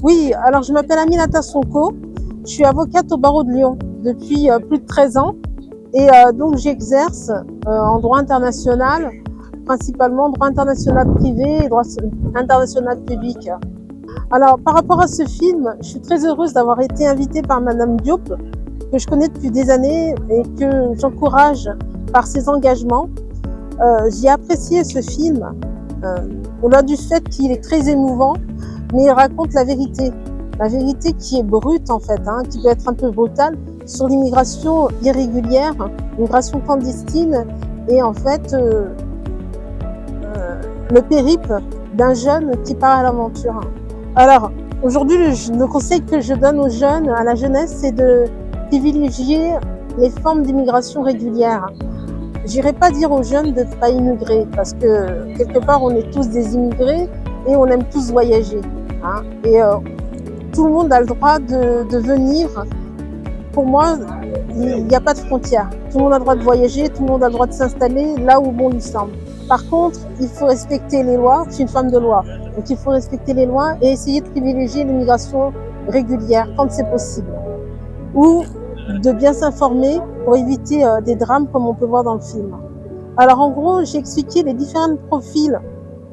Oui, alors je m'appelle Aminata Sonko, je suis avocate au barreau de Lyon depuis plus de 13 ans et donc j'exerce en droit international, principalement droit international privé et droit international public. Alors par rapport à ce film, je suis très heureuse d'avoir été invitée par Madame Diop, que je connais depuis des années et que j'encourage par ses engagements. J'ai apprécié ce film au-delà du fait qu'il est très émouvant, mais il raconte la vérité qui est brute en fait, qui peut être un peu brutale sur l'immigration irrégulière, l'immigration clandestine et en fait le périple d'un jeune qui part à l'aventure. Alors aujourd'hui, le conseil que je donne aux jeunes, à la jeunesse, c'est de privilégier les formes d'immigration régulière. J'irai pas dire aux jeunes de ne pas immigrer parce que quelque part on est tous des immigrés et on aime tous voyager. Et tout le monde a le droit de venir. Pour moi, il n'y a pas de frontières. Tout le monde a le droit de voyager, tout le monde a le droit de s'installer là où bon lui semble. Par contre, il faut respecter les lois. Je suis une femme de loi, donc il faut respecter les lois et essayer de privilégier l'immigration régulière quand c'est possible. Ou de bien s'informer pour éviter des drames comme on peut voir dans le film. Alors en gros, j'ai expliqué les différents profils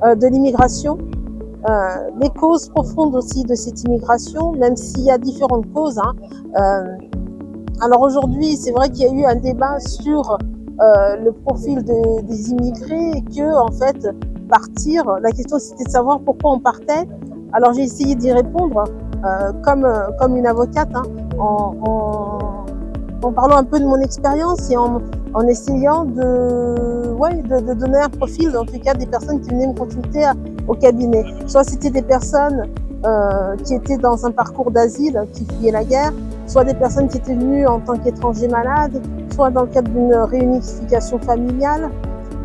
de l'immigration, les causes profondes aussi de cette immigration, même s'il y a différentes causes. Alors aujourd'hui, c'est vrai qu'il y a eu un débat sur le profil des immigrés et que en fait partir, la question c'était de savoir pourquoi on partait. Alors j'ai essayé d'y répondre comme une avocate en parlant un peu de mon expérience et en essayant de donner un profil, en tout cas des personnes qui venaient me consulter au cabinet. Soit c'était des personnes qui étaient dans un parcours d'asile, qui fuyaient la guerre, soit des personnes qui étaient venues en tant qu'étrangers malades, soit dans le cadre d'une réunification familiale,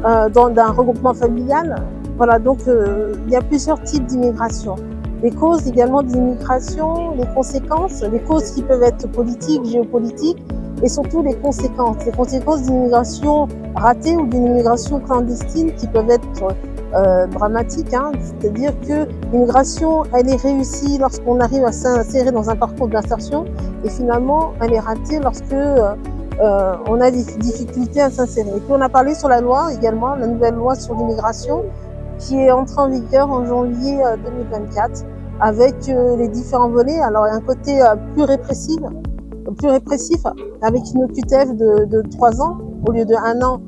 d'un regroupement familial. Voilà, donc il y a plusieurs types d'immigration. Les causes également de l'immigration, les conséquences, les causes qui peuvent être politiques, géopolitiques, et surtout les conséquences d'une immigration ratée ou d'une immigration clandestine qui peuvent être dramatiques. C'est-à-dire que l'immigration, elle est réussie lorsqu'on arrive à s'insérer dans un parcours d'insertion et finalement, elle est ratée lorsque on a des difficultés à s'insérer. Et puis on a parlé sur la loi également, la nouvelle loi sur l'immigration qui est entrée en vigueur en janvier 2024 avec les différents volets. Alors il y a un côté plus répressif avec une OQTF de 3 ans au lieu de 1 an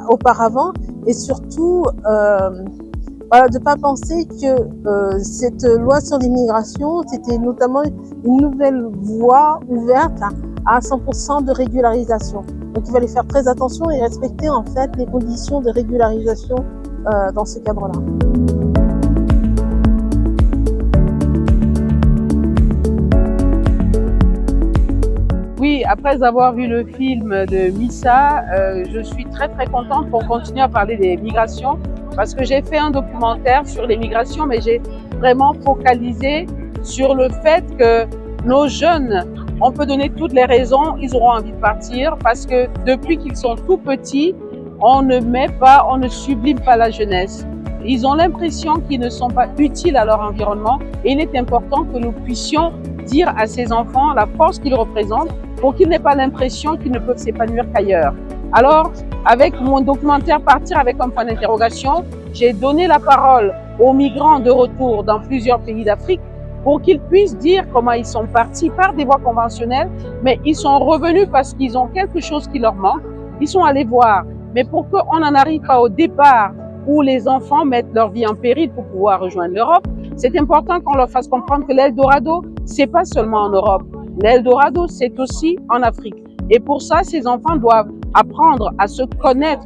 auparavant et surtout de pas penser que cette loi sur l'immigration c'était notamment une nouvelle voie ouverte à 100% de régularisation. Donc il fallait faire très attention et respecter en fait les conditions de régularisation dans ce cadre-là. Oui, après avoir vu le film de Missa, je suis très contente pour continuer à parler des migrations parce que j'ai fait un documentaire sur les migrations, mais j'ai vraiment focalisé sur le fait que nos jeunes, on peut donner toutes les raisons, ils auront envie de partir parce que depuis qu'ils sont tout petits, on ne sublime pas la jeunesse. Ils ont l'impression qu'ils ne sont pas utiles à leur environnement et il est important que nous puissions dire à ces enfants la force qu'ils représentent pour qu'ils n'aient pas l'impression qu'ils ne peuvent s'épanouir qu'ailleurs. Alors, avec mon documentaire Partir avec un point d'interrogation, j'ai donné la parole aux migrants de retour dans plusieurs pays d'Afrique pour qu'ils puissent dire comment ils sont partis par des voies conventionnelles, mais ils sont revenus parce qu'ils ont quelque chose qui leur manque, ils sont allés voir. Mais pour qu'on n'en arrive pas au départ où les enfants mettent leur vie en péril pour pouvoir rejoindre l'Europe, c'est important qu'on leur fasse comprendre que l'Eldorado, c'est pas seulement en Europe. L'Eldorado, c'est aussi en Afrique. Et pour ça, ces enfants doivent apprendre à se connaître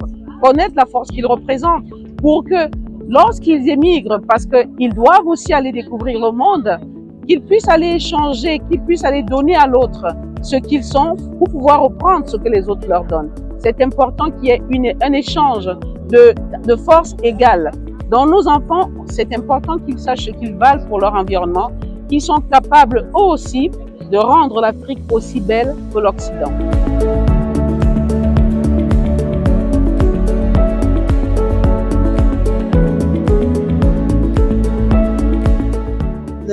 la force qu'ils représentent pour que lorsqu'ils émigrent, parce qu'ils doivent aussi aller découvrir le monde, qu'ils puissent aller échanger, qu'ils puissent aller donner à l'autre ce qu'ils sont pour pouvoir reprendre ce que les autres leur donnent. C'est important qu'il y ait un échange de force égale. Dans nos enfants, c'est important qu'ils sachent ce qu'ils valent pour leur environnement, qu'ils sont capables eux aussi de rendre l'Afrique aussi belle que l'Occident.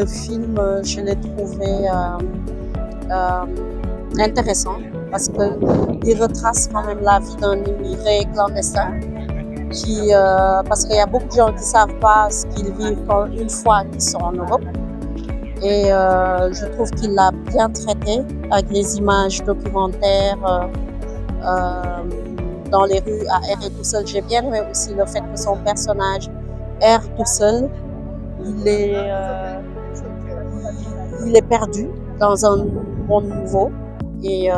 le film, je l'ai trouvé intéressant parce qu'il retrace quand même la vie d'un immigré clandestin. Parce qu'il y a beaucoup de gens qui ne savent pas ce qu'ils vivent une fois qu'ils sont en Europe. Et je trouve qu'il l'a bien traité avec des images documentaires dans les rues à errer tout seul. J'ai bien aimé aussi le fait que son personnage erre tout seul. Il est perdu dans un monde nouveau. Et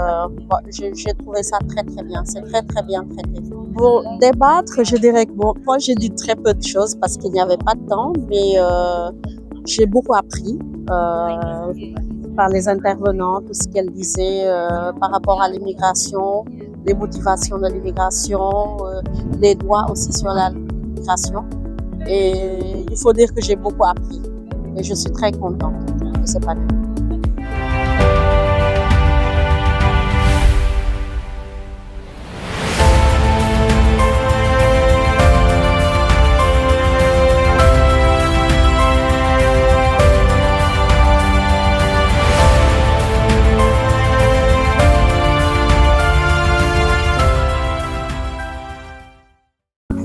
j'ai trouvé ça très très bien. C'est très très bien traité. Pour débattre, je dirais que moi j'ai dit très peu de choses parce qu'il n'y avait pas de temps, mais j'ai beaucoup appris par les intervenants, tout ce qu'elles disaient par rapport à l'immigration, les motivations de l'immigration, les droits aussi sur la migration. Et il faut dire que j'ai beaucoup appris et je suis très contente de ce panel.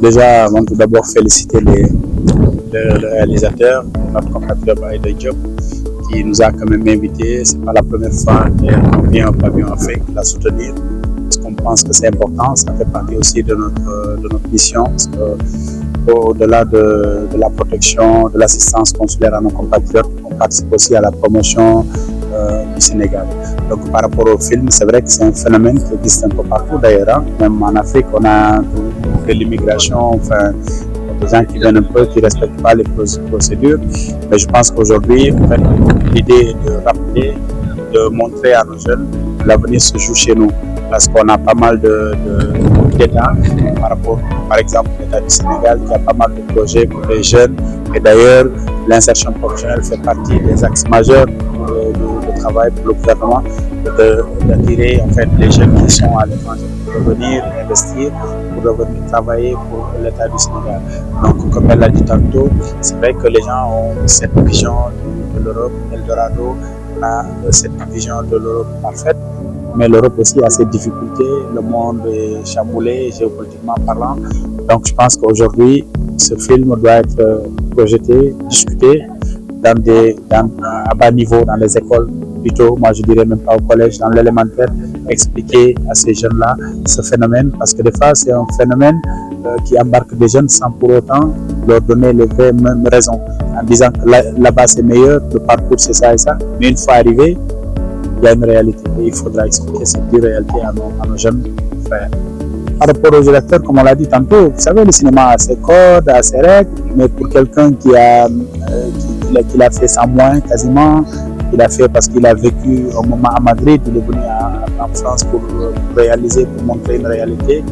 Déjà, avant tout d'abord féliciter le réalisateur, notre compatriote Aïda Diop, qui nous a quand même invités. C'est pas la première fois qu'on vient au pavillon Afrique la soutenir, parce qu'on pense que c'est important. Ça fait partie aussi de notre mission, parce que au-delà de la protection, de l'assistance consulaire à nos compatriotes, on participe aussi à la promotion du Sénégal. Donc par rapport au film, c'est vrai que c'est un phénomène qui existe un peu partout d'ailleurs. Hein. Même en Afrique, on a de l'immigration, enfin, des gens qui viennent un peu, qui ne respectent pas les procédures. Mais je pense qu'aujourd'hui, en fait, l'idée est de rappeler, de montrer à nos jeunes que l'avenir se joue chez nous. Parce qu'on a pas mal d'États, par exemple, l'État du Sénégal, qui a pas mal de projets pour les jeunes. Et d'ailleurs, l'insertion professionnelle fait partie des axes majeurs de travail pour le gouvernement, d'attirer en fait les jeunes qui sont à l'étranger pour revenir investir, pour revenir travailler pour l'État du Sénégal. Donc, comme elle l'a dit tantôt, c'est vrai que les gens ont cette vision de l'Europe, Eldorado, on a cette vision de l'Europe parfaite, mais l'Europe aussi a ses difficultés, le monde est chamboulé géopolitiquement parlant. Donc, je pense qu'aujourd'hui, ce film doit être projeté, discuté à bas niveau dans les écoles, plutôt, moi je dirais même pas au collège, dans l'élémentaire, expliquer à ces jeunes-là ce phénomène, parce que des fois c'est un phénomène qui embarque des jeunes sans pour autant leur donner les vraies mêmes raisons, en disant que là-bas c'est meilleur, le parcours c'est ça et ça, mais une fois arrivé, il y a une réalité et il faudra expliquer cette réalité à nos jeunes frères. Par rapport aux électeurs, comme on l'a dit tantôt, vous savez, le cinéma a ses codes, a ses règles, mais pour quelqu'un qui l'a fait sans moins quasiment, il a fait parce qu'il a vécu un moment à Madrid, il est venu en France pour réaliser, pour montrer une réalité,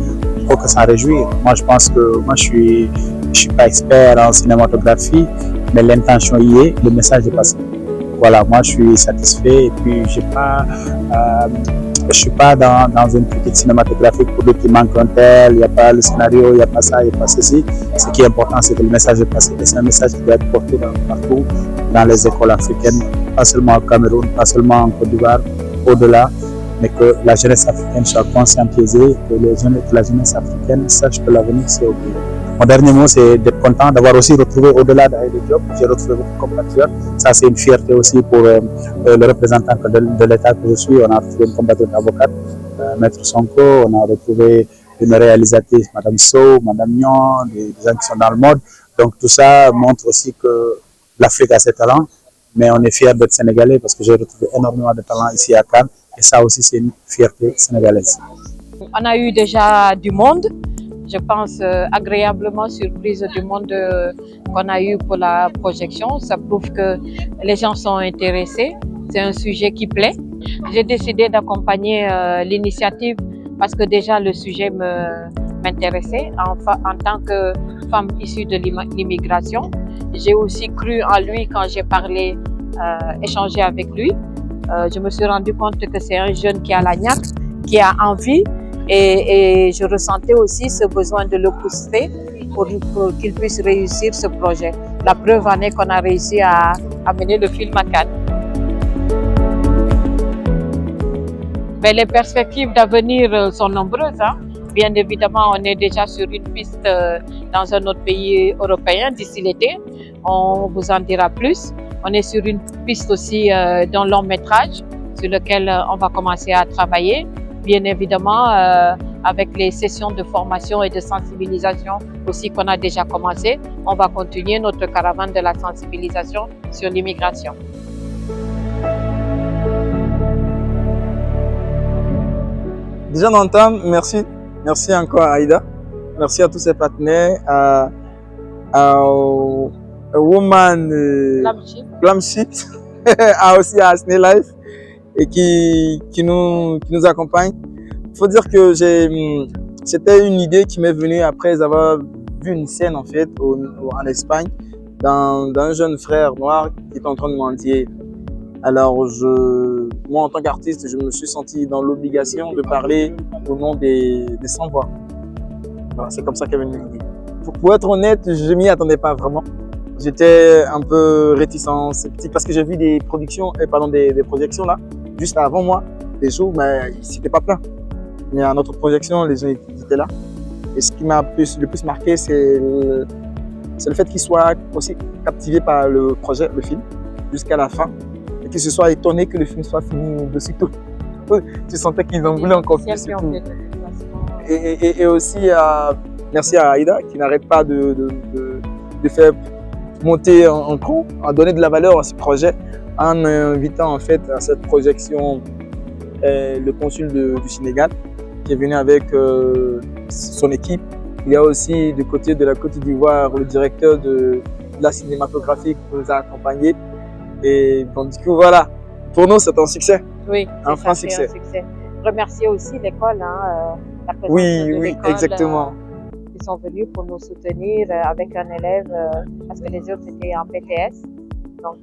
il faut que ça réjouisse. Moi je pense que je suis pas expert en cinématographie, mais l'intention y est, le message est passé. Voilà, moi je suis satisfait et puis je suis pas dans une petite cinématographie pour dire qu'il manque un tel, il n'y a pas le scénario, il n'y a pas ça, il n'y a pas ceci. Ce qui est important, c'est que le message est passé. Et c'est un message qui doit être porté partout dans les écoles africaines, pas seulement au Cameroun, pas seulement en Côte d'Ivoire, au-delà, mais que la jeunesse africaine soit conscientisée, que la jeunesse africaine sache que l'avenir c'est au Bureau. Mon dernier mot, c'est d'être content d'avoir aussi retrouvé, au-delà d'Aïda Diop, j'ai retrouvé beaucoup de compatriotes. Ça, c'est une fierté aussi pour le représentant de l'État que je suis. On a retrouvé une compatriote avocate, Maître Sonko, on a retrouvé une réalisatrice, Madame Sow, Madame Nyon, des gens qui sont dans le mode. Donc tout ça montre aussi que l'Afrique a ses talents, mais on est fiers d'être sénégalais parce que j'ai retrouvé énormément de talents ici à Cannes. Et ça aussi, c'est une fierté sénégalaise. On a eu déjà du monde. Je pense agréablement surprise du monde qu'on a eu pour la projection. Ça prouve que les gens sont intéressés. C'est un sujet qui plaît. J'ai décidé d'accompagner l'initiative parce que déjà le sujet m'intéressait en tant que femme issue de l'immigration. J'ai aussi cru en lui quand j'ai échangé avec lui. Je me suis rendu compte que c'est un jeune qui a la niaque, qui a envie. Et je ressentais aussi ce besoin de le pousser pour qu'il puisse réussir ce projet. La preuve en est qu'on a réussi à amener le film à Cannes. Mais les perspectives d'avenir sont nombreuses. Bien évidemment, on est déjà sur une piste dans un autre pays européen d'ici l'été. On vous en dira plus. On est sur une piste aussi d'un long métrage sur lequel on va commencer à travailler. Bien évidemment, avec les sessions de formation et de sensibilisation aussi qu'on a déjà commencé, on va continuer notre caravane de la sensibilisation sur l'immigration. Déjà d'entame, merci. Merci encore à Aïda. Merci à tous ses partenaires, à Woman Glam Sheet, aussi à Snail Life et qui nous accompagne. Il faut dire que c'était une idée qui m'est venue après avoir vu une scène en fait en Espagne d'un jeune frère noir qui est en train de mendier. Alors moi en tant qu'artiste, je me suis senti dans l'obligation de parler au nom des sans-voix. Voilà, c'est comme ça qu'est venue l'idée. Pour être honnête, je m'y attendais pas vraiment. J'étais un peu réticent, sceptique parce que j'ai vu des projections là, juste avant moi, des jours, mais c'était pas plein. Mais à notre projection, les gens étaient là. Et ce qui m'a le plus marqué, c'est le fait qu'ils soient aussi captivés par le projet, le film, jusqu'à la fin. Et qu'ils se soient étonnés que le film soit fini de sitôt. Tu sentais qu'ils en voulaient encore plus. Et aussi, merci à Aïda qui n'arrête pas de faire monter en cran, à donner de la valeur à ce projet, en invitant en fait à cette projection le consul du Sénégal qui est venu avec son équipe. Il y a aussi du côté de la Côte d'Ivoire le directeur de la cinématographie qui nous a accompagnés. Et donc du coup voilà, pour nous c'est un succès. Oui, un franc succès. Remercier aussi l'école, la présence de l'école, exactement. Ils sont venus pour nous soutenir avec un élève parce que les autres étaient en BTS. Donc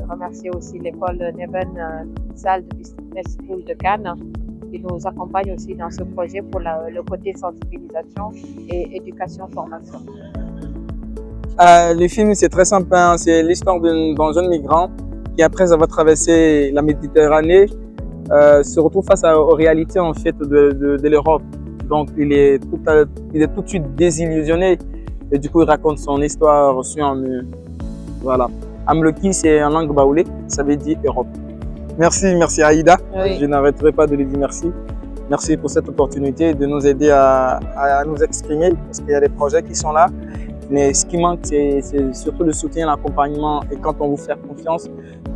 remercier aussi l'école Neven Salle de Business School de Cannes qui nous accompagne aussi dans ce projet pour le côté sensibilisation et éducation-formation. Le film, c'est très simple. C'est l'histoire d'un jeune migrant qui, après avoir traversé la Méditerranée, se retrouve face aux réalités en fait de l'Europe. Donc, il est tout de suite désillusionné et du coup, il raconte son histoire reçue en voilà. Amloki, c'est en langue baoulé, ça veut dire Europe. Merci Aïda. Oui. Je n'arrêterai pas de lui dire merci. Merci pour cette opportunité de nous aider à nous exprimer parce qu'il y a des projets qui sont là. Mais ce qui manque, c'est surtout le soutien, l'accompagnement. Et quand on vous fait confiance,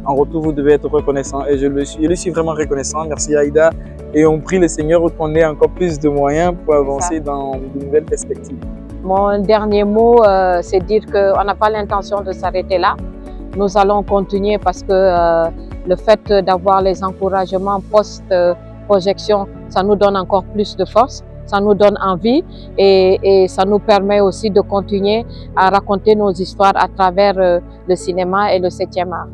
en retour, vous devez être reconnaissant. Et je lui suis vraiment reconnaissant. Merci Aïda. Et on prie le Seigneur qu'on ait encore plus de moyens pour avancer dans de nouvelles perspectives. Mon dernier mot, c'est dire qu'on n'a pas l'intention de s'arrêter là. Nous allons continuer parce que le fait d'avoir les encouragements post-projection, ça nous donne encore plus de force. Ça nous donne envie et ça nous permet aussi de continuer à raconter nos histoires à travers le cinéma et le 7e art.